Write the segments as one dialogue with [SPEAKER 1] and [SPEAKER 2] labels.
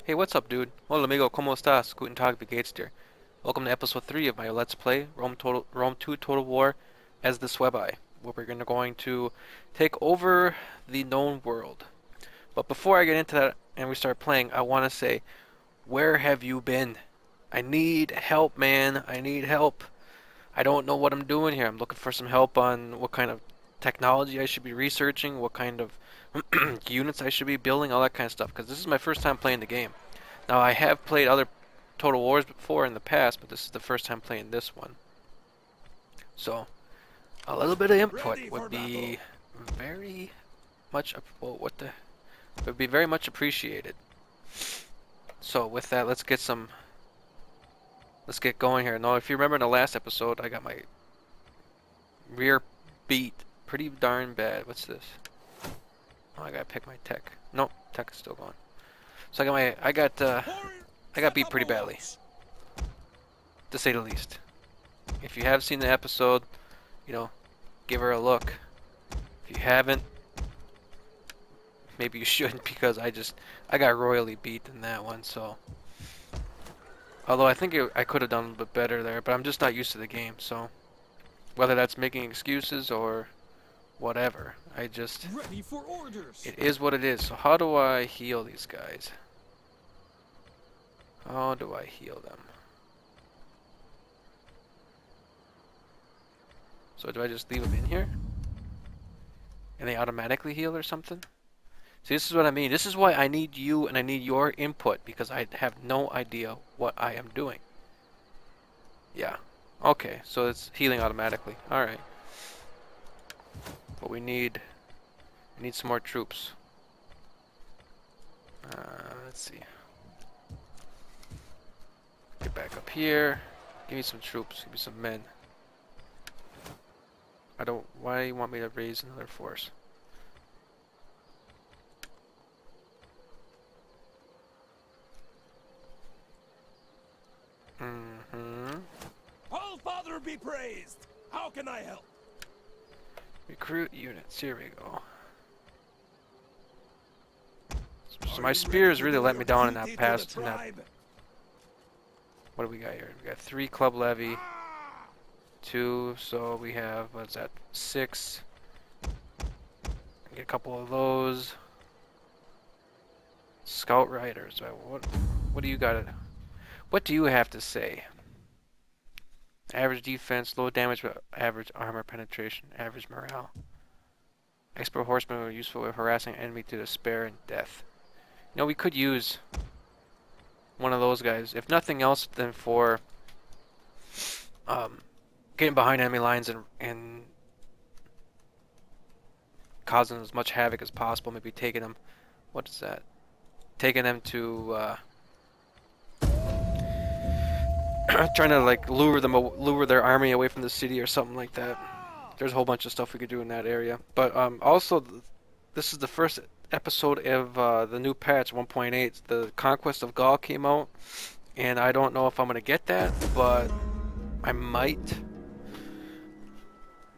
[SPEAKER 1] Hey, what's up, dude? Hola, amigo, ¿cómo estás? Guten Tag, wie geht's dir? Welcome to episode 3 of my Let's Play Rome 2 Total War as the Suebi, where we're going to take over the known world. But before I get into that and we start playing, I want to say, where have you been? I need help, man. I need help. I don't know what I'm doing here. I'm looking for some help on what kind of technology I should be researching, what kind of units I should be building, all that kind of stuff, because this is my first time playing the game. Now, I have played other Total Wars before in the past, but this is the first time playing this one. So, a little bit of input
[SPEAKER 2] Ready
[SPEAKER 1] would
[SPEAKER 2] for battle.
[SPEAKER 1] be very much, well, would be very much appreciated. So, with that, let's get going here. Now, if you remember in the last episode, I got my rear beat pretty darn bad. What's this? Oh, I gotta pick my tech. Nope, tech is still going. So
[SPEAKER 2] Warrior,
[SPEAKER 1] I got
[SPEAKER 2] set
[SPEAKER 1] beat
[SPEAKER 2] up
[SPEAKER 1] pretty
[SPEAKER 2] a
[SPEAKER 1] badly,
[SPEAKER 2] watch.
[SPEAKER 1] to say the least. If you have seen the episode, you know, give her a look. If you haven't, maybe you shouldn't because I got royally beat in that one. So, although I could have done a little bit better there, but I'm just not used to the game. So, whether that's making excuses or whatever,
[SPEAKER 2] Ready for orders.
[SPEAKER 1] it is what it is. So how do I heal these guys? How do I heal them? So do I just leave them in here and they automatically heal or something? See, this is what I mean. This is why I need you and I need your input because I have no idea what I am doing. Yeah. Okay, so it's healing automatically. Alright. But we need some more troops. Let's see. Get back up here. Give me some troops. Give me some men. Why do you want me to raise another force? Mm-hmm.
[SPEAKER 2] All Father be praised. How can I help?
[SPEAKER 1] Recruit units. Here we go. So
[SPEAKER 2] Are
[SPEAKER 1] my
[SPEAKER 2] you ready
[SPEAKER 1] spears
[SPEAKER 2] to
[SPEAKER 1] really
[SPEAKER 2] do
[SPEAKER 1] let
[SPEAKER 2] your
[SPEAKER 1] me down in that
[SPEAKER 2] duty to the
[SPEAKER 1] past.
[SPEAKER 2] tribe?
[SPEAKER 1] What do we got here? We got 3 club levy,
[SPEAKER 2] Ah!
[SPEAKER 1] 2. So we have what's that? 6. Get a couple of those. Scout riders. What do you got? What do you have to say? Average defense, low damage, but average armor penetration, average morale. Expert horsemen are useful with harassing enemy to despair and death. You know, we could use one of those guys, if nothing else, than for um, getting behind enemy lines and causing as much havoc as possible. Maybe taking them. What is that? Taking them to trying to like lure their army away from the city or something like that.
[SPEAKER 2] Ah!
[SPEAKER 1] There's a whole bunch of stuff we could do in that area. But also, this is the first episode of the new patch 1.8. The Conquest of Gaul came out, and I don't know if I'm gonna get that, but I might.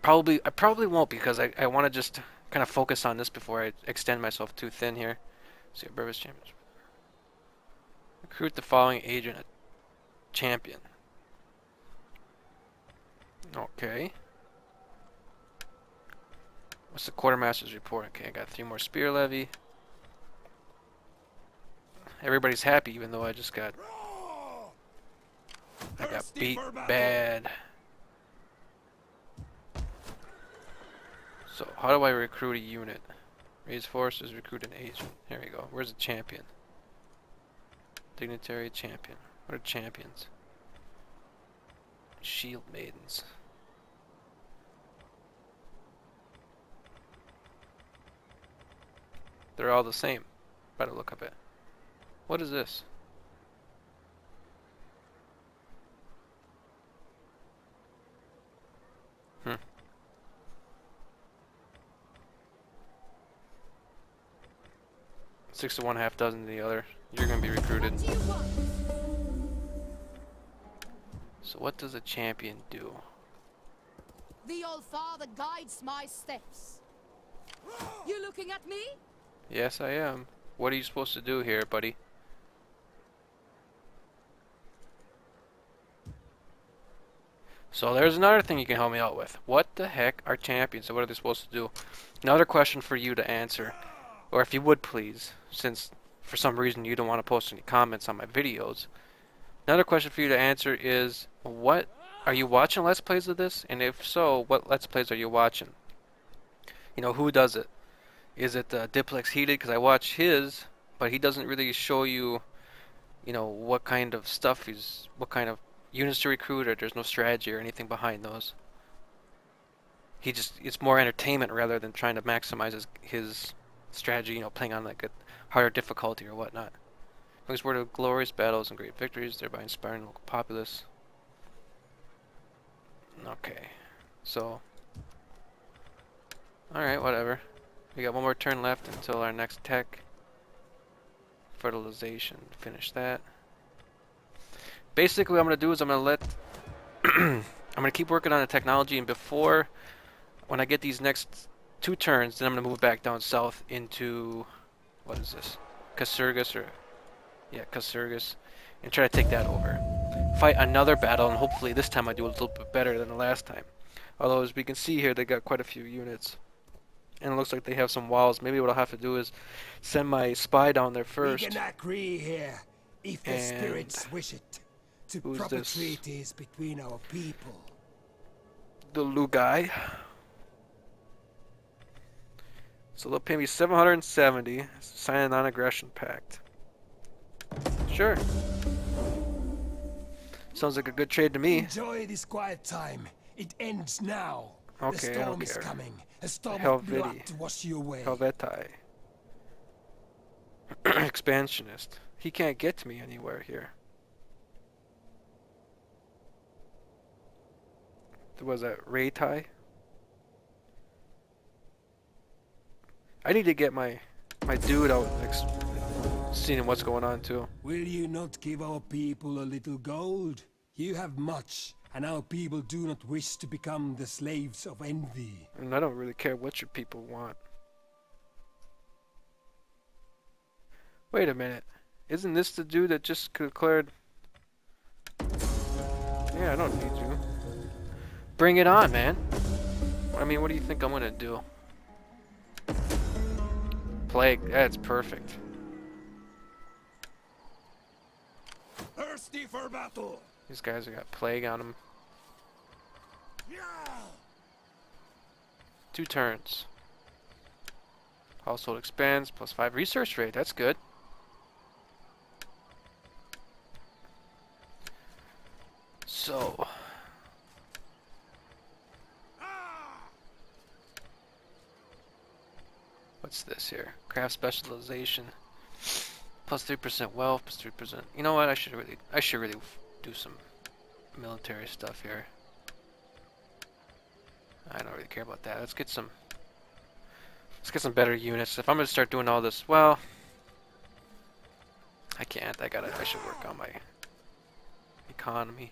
[SPEAKER 1] I probably won't because I want to just kind of focus on this before I extend myself too thin here. See, Brevis Champions. Recruit the following agent champion. Okay. What's the quartermaster's report? Okay, I got 3 more spear levy. Everybody's happy, even though
[SPEAKER 2] Roar!
[SPEAKER 1] I got
[SPEAKER 2] Thirsty
[SPEAKER 1] beat
[SPEAKER 2] for battle.
[SPEAKER 1] bad. So how do I recruit a unit? Raise forces, recruit an agent. Here we go. Where's the champion? Dignitary champion. What are champions? Shield maidens. They're all the same by the look of it. What is this? 6 to 1, half dozen to the other. You're gonna be recruited.
[SPEAKER 3] What do you want?
[SPEAKER 1] So what does a champion do?
[SPEAKER 3] The All Father guides my steps. You looking at me?
[SPEAKER 1] Yes, I am. What are you supposed to do here, buddy? So there's another thing you can help me out with. What the heck are champions and what are they supposed to do? Another question for you to answer. Or if you would please, since for some reason you don't want to post any comments on my videos. Another question for you to answer is, what are you watching Let's Plays of this? And if so, what Let's Plays are you watching? You know, who does it? Is it Diplex Heated? Because I watch his, but he doesn't really show you, you know, what kind of stuff what kind of units to recruit, or there's no strategy or anything behind those. It's more entertainment rather than trying to maximize his strategy, you know, playing on like a harder difficulty or whatnot. Brings word of glorious battles and great victories, thereby inspiring the local populace. Okay, so, alright, whatever. We got one more turn left until our next tech. Fertilization, finish that. Basically what I'm going to do is I'm going to I'm going to keep working on the technology, and when I get these next 2 turns, then I'm going to move back down south into, what is this? Casurgis, or, yeah, Casurgis, and try to take that over. Fight another battle, and hopefully this time I do a little bit better than the last time. Although, as we can see here, they got quite a few units. And it looks like they have some walls. Maybe what I'll have to do is send my spy down there
[SPEAKER 2] We
[SPEAKER 1] first.
[SPEAKER 2] can agree here, if the
[SPEAKER 1] And
[SPEAKER 2] spirits wish it, to
[SPEAKER 1] who's
[SPEAKER 2] proper
[SPEAKER 1] this?
[SPEAKER 2] treaties between our people.
[SPEAKER 1] The Lugai. So they'll pay me 770. Sign a non-aggression pact. Sure. Sounds like a good trade to me.
[SPEAKER 2] Enjoy this quiet time. It ends now. The
[SPEAKER 1] Okay, I don't
[SPEAKER 2] storm is
[SPEAKER 1] care.
[SPEAKER 2] coming. A storm of
[SPEAKER 1] Helveti.
[SPEAKER 2] blood to wash you away.
[SPEAKER 1] Helvetii. Expansionist. He can't get to me anywhere here. Was that Reitai? I need to get my dude out next, seeing what's going on too.
[SPEAKER 2] Will you not give our people a little gold? You have much, and our people do not wish to become the slaves of envy.
[SPEAKER 1] And I don't really care what your people want. Wait a minute. Isn't this the dude that just declared... Yeah, I don't need you. Bring it on, man. I mean, what do you think I'm gonna do? Plague, that's perfect.
[SPEAKER 2] Thirsty for battle.
[SPEAKER 1] These guys have got plague on them.
[SPEAKER 2] Yeah.
[SPEAKER 1] 2 turns. Household expands, +5 research rate, that's good. So... what's this here? Craft specialization. +3% wealth, +3%. You know what? I should really do some military stuff here. I don't really care about that. Let's get some better units. If I'm gonna start doing all this, well, I can't. I should work on my economy.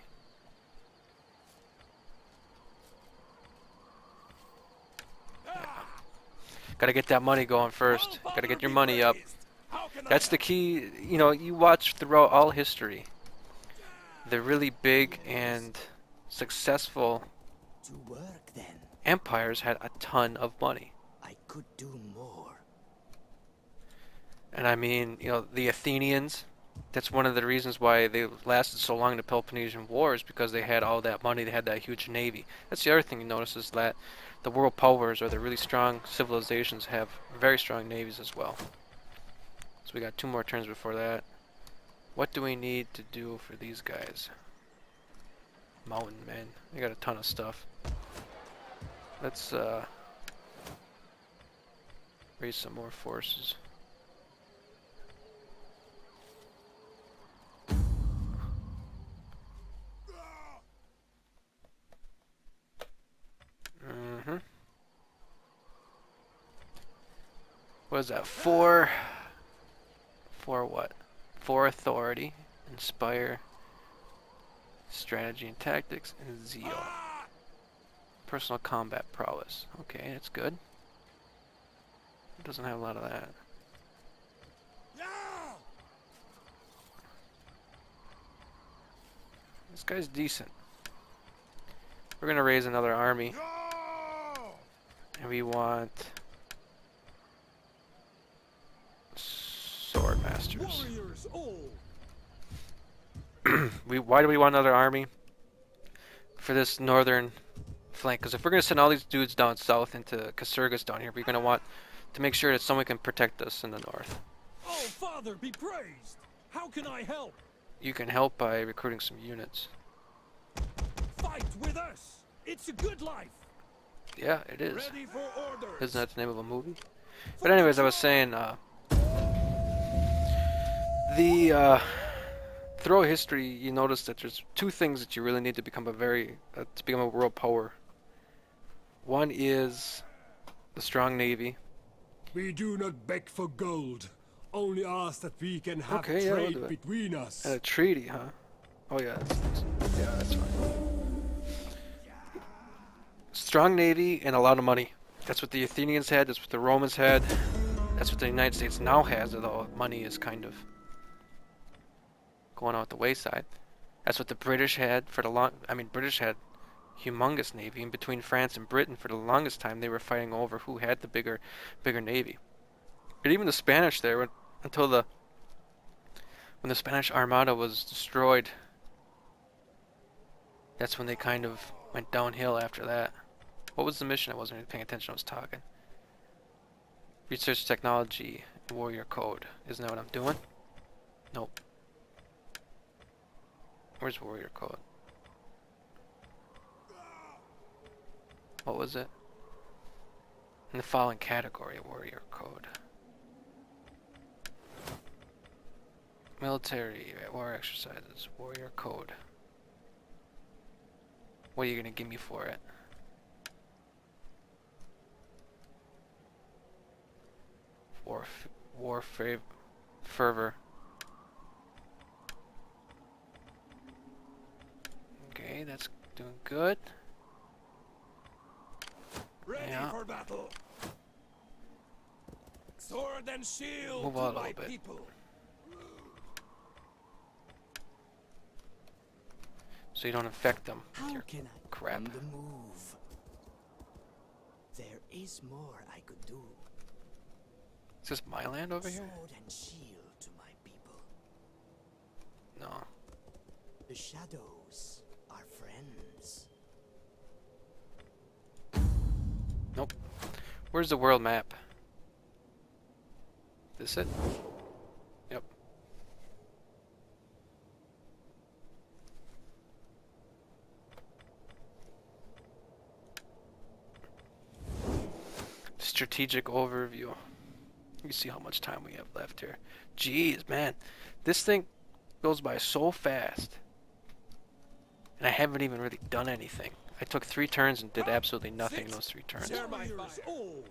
[SPEAKER 1] Gotta get that money going first. Gotta get your money up. That's the key. You know, you watch throughout all history. The really big and successful
[SPEAKER 4] To work then.
[SPEAKER 1] empires had a ton of money.
[SPEAKER 4] I could do more.
[SPEAKER 1] And I mean, you know, the Athenians, that's one of the reasons why they lasted so long in the Peloponnesian Wars, because they had all that money, they had that huge navy. That's the other thing you notice, is that the world powers, or the really strong civilizations, have very strong navies as well. So we got 2 more turns before that. What do we need to do for these guys? Mountain men. They got a ton of stuff. Let's raise some more forces. What is that? 4 what? 4 authority, inspire, strategy and tactics, and zeal. Personal combat prowess. Okay, that's good. It doesn't have a lot of that. This guy's decent. We're gonna raise another army, and we want sword masters.
[SPEAKER 2] Warriors all.
[SPEAKER 1] Why do we want another army for this northern flank? Because if we're gonna send all these dudes down south into Casurgas down here, we're gonna want to make sure that someone can protect us in the north.
[SPEAKER 2] Oh, Father, be praised. How can I help?
[SPEAKER 1] You can help by recruiting some units.
[SPEAKER 2] Fight with us. It's a good life.
[SPEAKER 1] Yeah, it is.
[SPEAKER 2] Ready for orders.
[SPEAKER 1] Isn't that the name of a movie? But anyways, I was saying, throughout history, you notice that there's two things that you really need to become a world power. One is the strong navy.
[SPEAKER 2] We do not beg for gold. Only ask that we can have
[SPEAKER 1] Okay, yeah, we'll do
[SPEAKER 2] trade
[SPEAKER 1] it.
[SPEAKER 2] between us.
[SPEAKER 1] And a treaty, huh? Oh yeah, that's fine. Strong navy and a lot of money. That's what the Athenians had. That's what the Romans had. That's what the United States now has, although money is kind of going out the wayside. That's what the British had for the long. I mean, British had humongous navy. In between France and Britain, for the longest time, they were fighting over who had the bigger navy. And even the Spanish there, when the Spanish Armada was destroyed, that's when they kind of went downhill after that. What was the mission? I wasn't really paying attention. I was talking. Research technology, warrior code. Isn't that what I'm doing? Nope. Where's warrior code? What was it? In the following category, warrior code. Military, war exercises, warrior code. What are you gonna give me for it? War fervor. Okay, that's doing good.
[SPEAKER 2] Ready
[SPEAKER 1] Yeah.
[SPEAKER 2] for battle. Sword and shield
[SPEAKER 1] Move
[SPEAKER 2] to
[SPEAKER 1] on a
[SPEAKER 2] my
[SPEAKER 1] little bit.
[SPEAKER 2] people.
[SPEAKER 1] So you don't infect them with
[SPEAKER 4] How
[SPEAKER 1] your
[SPEAKER 4] can I
[SPEAKER 1] crap.
[SPEAKER 4] on the move? There is more I could do.
[SPEAKER 1] Is this my land over here?
[SPEAKER 4] Sword and shield to my people.
[SPEAKER 1] No.
[SPEAKER 4] The shadows are friends.
[SPEAKER 1] Nope. Where's the world map? This it? Yep. Strategic overview. You see how much time we have left here. Jeez, man. This thing goes by so fast. And I haven't even really done anything. I took 3 turns and did absolutely nothing in those 3 turns.
[SPEAKER 2] Share my fire. All.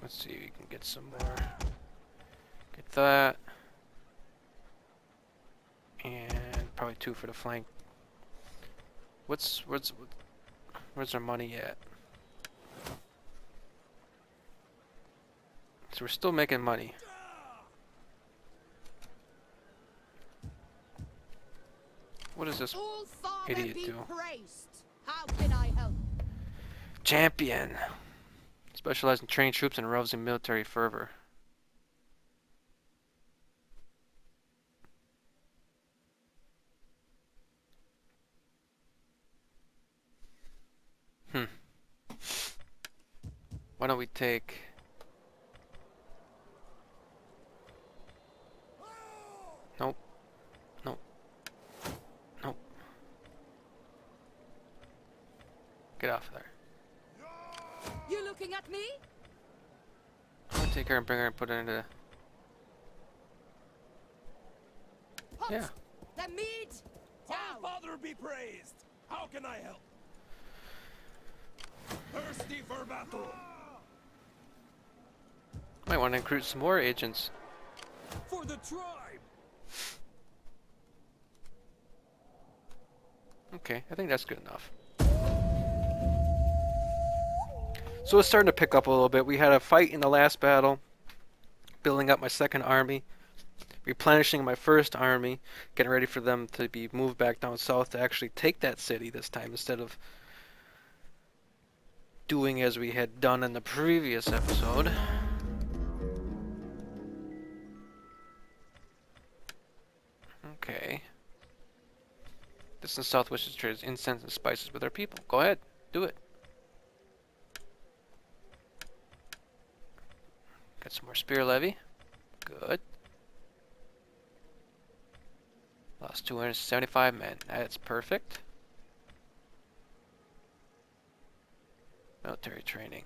[SPEAKER 1] Let's see, we can get some more. Get that. And probably 2 for the flank. Where's our money at? So we're still making money. What does this
[SPEAKER 3] All Father
[SPEAKER 1] idiot
[SPEAKER 3] be
[SPEAKER 1] do?
[SPEAKER 3] praised. How can I help?
[SPEAKER 1] Champion. Specialized in training troops and arousing military fervor. Why don't we take... Nope. Nope. Nope. Get off of there.
[SPEAKER 3] You looking at me?
[SPEAKER 1] I'm gonna take her and bring her and put her into...
[SPEAKER 3] Put
[SPEAKER 1] Yeah.
[SPEAKER 3] the meat
[SPEAKER 2] Our
[SPEAKER 3] down.
[SPEAKER 2] Father be praised. How can I help? Thirsty for battle.
[SPEAKER 1] Might want to recruit some more agents.
[SPEAKER 2] For the tribe.
[SPEAKER 1] Okay, I think that's good enough. So it's starting to pick up a little bit. We had a fight in the last battle, building up my second army. replenishing my first army, getting ready for them to be moved back down south to actually take that city this time instead of doing as we had done in the previous episode. Okay. Distant south wishes to trade incense and spices with our people. Go ahead, do it. Got some more spear levy. Good. Lost 275 men. That's perfect. Military training.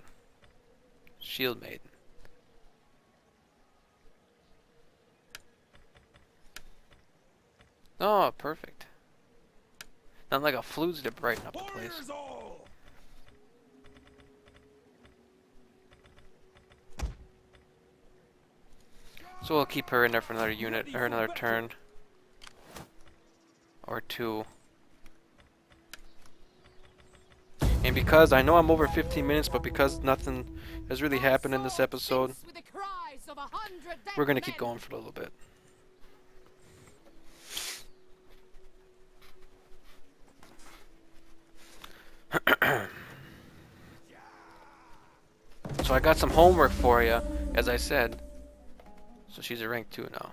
[SPEAKER 1] Shield maiden. Oh, perfect. Not like a flute's to brighten up the place. So we'll keep her in there for another unit or another turn or two. And because I know I'm over 15 minutes, but because nothing has really happened in this episode, we're gonna keep going for a little bit. So I got some homework for you, as I said. So she's a rank 2 now.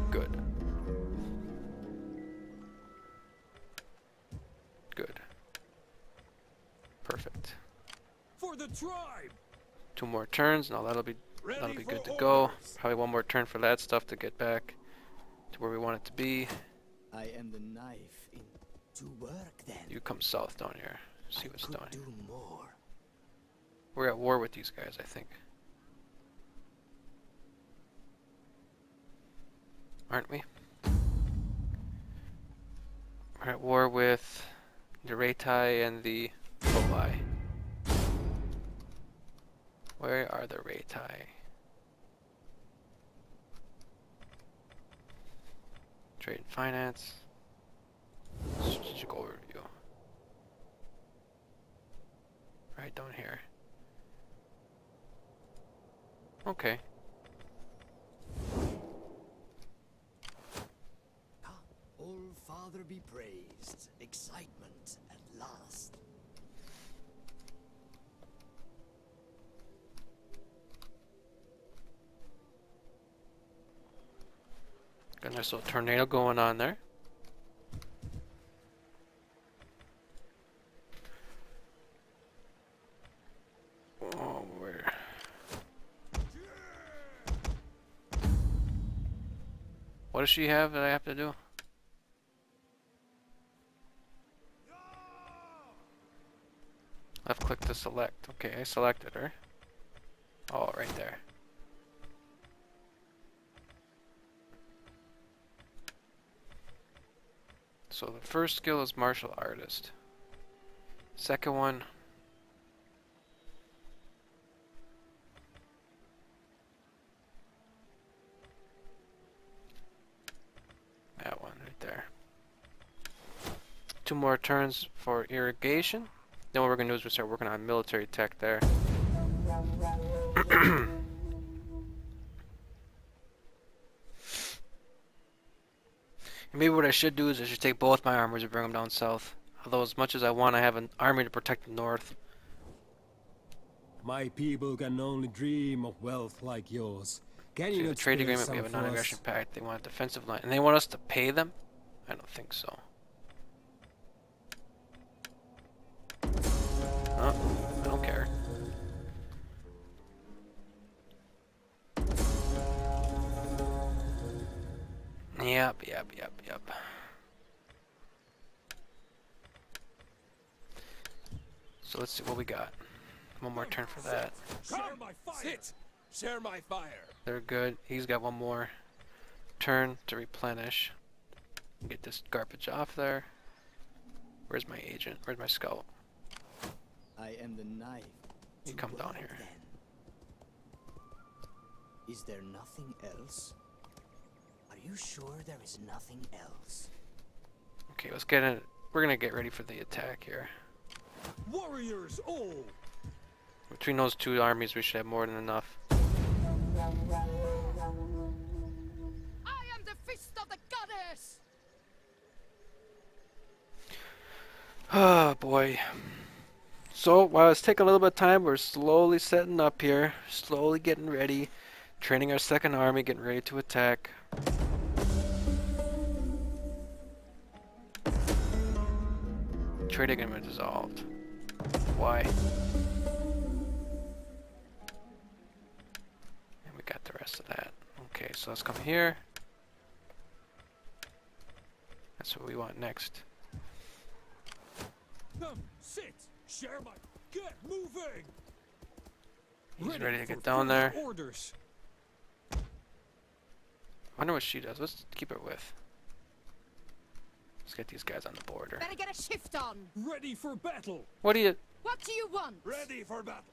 [SPEAKER 1] Good. Good. Perfect.
[SPEAKER 2] For the tribe.
[SPEAKER 1] 2 more turns, now that'll be good to go. Probably 1 more turn for that stuff to get back to where we want it to be.
[SPEAKER 4] I am the knife in to work then.
[SPEAKER 1] You come south down here. See what's
[SPEAKER 4] I
[SPEAKER 1] down
[SPEAKER 4] could
[SPEAKER 1] here.
[SPEAKER 4] do more.
[SPEAKER 1] We're at war with these guys, I think. Aren't we? We're at war with the Reitai and the Suebi. Where are the Reitai? Trade and finance. Strategic overview. Right down here. Okay.
[SPEAKER 4] Old Father be praised. Excitement at last.
[SPEAKER 1] Got a nice little tornado going on there. Oh, where? What does she have that I have to do? Left click to select. Okay, I selected her. Oh, right there. So the first skill is martial artist. Second one, that one right there. 2 more turns for irrigation. Then what we're gonna do is we start working on military tech there. Maybe what I should do is I should take both my armors and bring them down south. Although as much as I want, I have an army to protect the north.
[SPEAKER 2] My people can only dream of wealth like yours. Can
[SPEAKER 1] So we
[SPEAKER 2] you
[SPEAKER 1] have a
[SPEAKER 2] not
[SPEAKER 1] trade
[SPEAKER 2] spare
[SPEAKER 1] agreement, we
[SPEAKER 2] some
[SPEAKER 1] have a
[SPEAKER 2] for us?
[SPEAKER 1] non-aggression pact, they want a defensive line. And they want us to pay them? I don't think so. Oh, I don't care. Yep. So let's see what we got. 1 more turn for that.
[SPEAKER 2] Share my fire. Sit. Share my fire.
[SPEAKER 1] They're good. He's got 1 more turn to replenish. Get this garbage off there. Where's my agent? Where's my scout?
[SPEAKER 4] I am the knife.
[SPEAKER 1] You
[SPEAKER 4] to
[SPEAKER 1] come down
[SPEAKER 4] work
[SPEAKER 1] here.
[SPEAKER 4] then. Is there nothing else? Are you sure there is nothing else?
[SPEAKER 1] Okay, let's get in. We're gonna get ready for the attack here.
[SPEAKER 2] Warriors all.
[SPEAKER 1] Between those 2 armies, we should have more than enough. boy. So while it's taking a little bit of time, we're slowly setting up here, slowly getting ready, training our second army, getting ready to attack. Trade agreement dissolved. Why? And we got the rest of that. Okay, so let's come here. That's what we want next.
[SPEAKER 2] Come, sit, share my. Get moving.
[SPEAKER 1] He's ready to
[SPEAKER 2] for
[SPEAKER 1] get down
[SPEAKER 2] further
[SPEAKER 1] there.
[SPEAKER 2] Orders.
[SPEAKER 1] I wonder what she does. Let's keep her with. Let's get these guys on the border.
[SPEAKER 3] Better get a shift on.
[SPEAKER 2] Ready for battle.
[SPEAKER 1] What do you...
[SPEAKER 3] What do you want?
[SPEAKER 2] Ready for battle.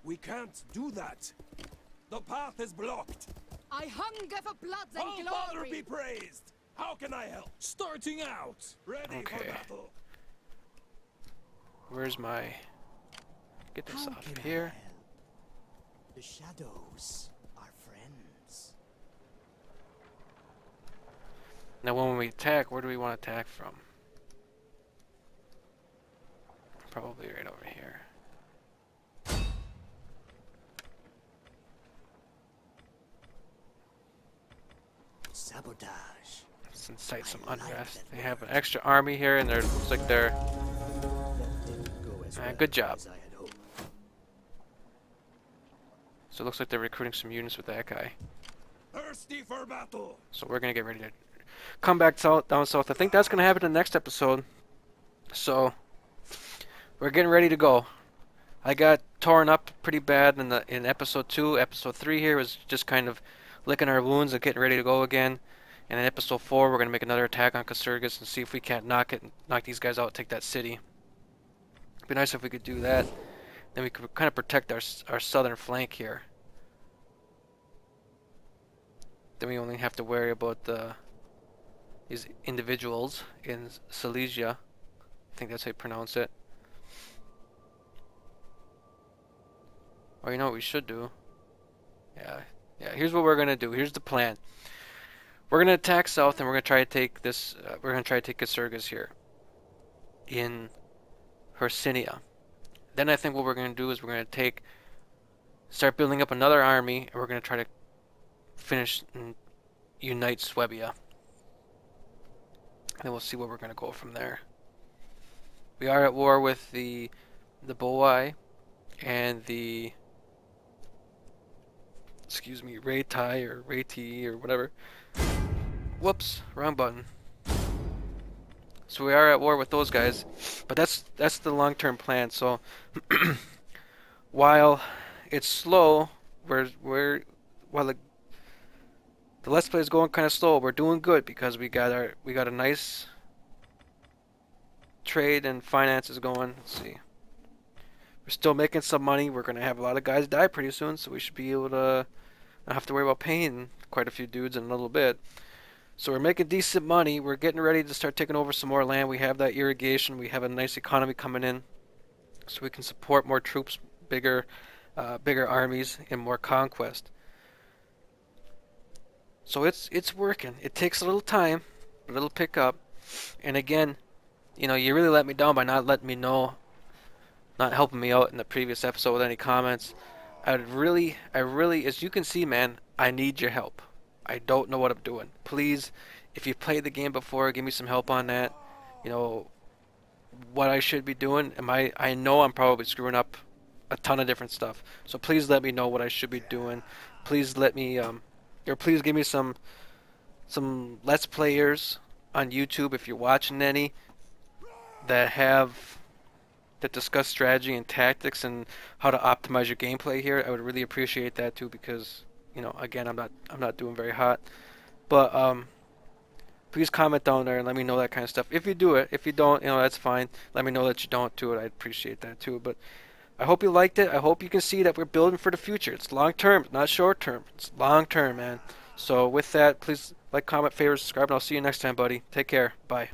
[SPEAKER 2] We can't do that. The path is blocked.
[SPEAKER 3] I hunger for blood and
[SPEAKER 2] All
[SPEAKER 3] glory.
[SPEAKER 2] Father be praised. How can I help? Starting out. Ready for
[SPEAKER 1] Okay.
[SPEAKER 2] battle.
[SPEAKER 1] Where's my... Get this
[SPEAKER 4] How
[SPEAKER 1] off
[SPEAKER 4] can
[SPEAKER 1] of
[SPEAKER 4] I
[SPEAKER 1] here.
[SPEAKER 4] help? The shadows are friends.
[SPEAKER 1] Now when we attack, where do we want to attack from? Probably right over here.
[SPEAKER 4] Sabotage.
[SPEAKER 1] Let's incite some
[SPEAKER 4] I like
[SPEAKER 1] unrest.
[SPEAKER 4] that
[SPEAKER 1] They have an
[SPEAKER 4] word.
[SPEAKER 1] extra army here, and it looks like they're...
[SPEAKER 4] That didn't go as well
[SPEAKER 1] good job.
[SPEAKER 4] as I had hoped.
[SPEAKER 1] So it looks like they're recruiting some units with that guy.
[SPEAKER 2] Thirsty for battle.
[SPEAKER 1] So we're gonna get ready to come back down south. I think that's gonna happen in the next episode. So we're getting ready to go. I got torn up pretty bad in episode 2. Episode 3 here was just kind of licking our wounds and getting ready to go again. And in episode 4, we're gonna make another attack on Casurgis and see if we can't knock these guys out, take that city. It'd be nice if we could do that. Then we could kind of protect our southern flank here. Then we only have to worry about these individuals in Silesia. I think that's how you pronounce it. Or you know what we should do? Yeah, here's what we're gonna do. Here's the plan. We're gonna attack south, and we're gonna try to take this. We're gonna try to take Casurgis here in Hercynia. Then I think what we're gonna do is we're gonna start building up another army, and we're gonna try to finish and unite Suebi. And then we'll see where we're gonna go from there. We are at war with the Boai and the Reitai or Reiti or whatever. Whoops, wrong button. So we are at war with those guys, but that's the long-term plan. So while it's slow, while the Let's Play is going kind of slow, we're doing good because we got a nice trade and finances going. Let's see. We're still making some money. We're gonna have a lot of guys die pretty soon, so we should be able to not have to worry about paying quite a few dudes in a little bit. So we're making decent money. We're getting ready to start taking over some more land. We have that irrigation. We have a nice economy coming in, so we can support more troops, bigger armies, and more conquest. So it's working. It takes a little time, but it'll pick up. And again, you know, you really let me down by not letting me know, not helping me out in the previous episode with any comments. I really, as you can see, man, I need your help. I don't know what I'm doing. Please, if you've played the game before, give me some help on that. You know, what I should be doing. I know I'm probably screwing up a ton of different stuff. So please let me know what I should be doing. Please let me, or please give me some Let's Players on YouTube if you're watching any that discuss strategy and tactics and how to optimize your gameplay here. I would really appreciate that too, because you know, again, I'm not doing very hot. But please comment down there and let me know that kind of stuff. If you do it, if you don't, you know, that's fine. Let me know that you don't do it. I'd appreciate that too. But I hope you liked it. I hope you can see that we're building for the future. It's long term, not short term. It's long term, man. So with that, please like, comment, favorite, subscribe, and I'll see you next time, buddy. Take care. Bye.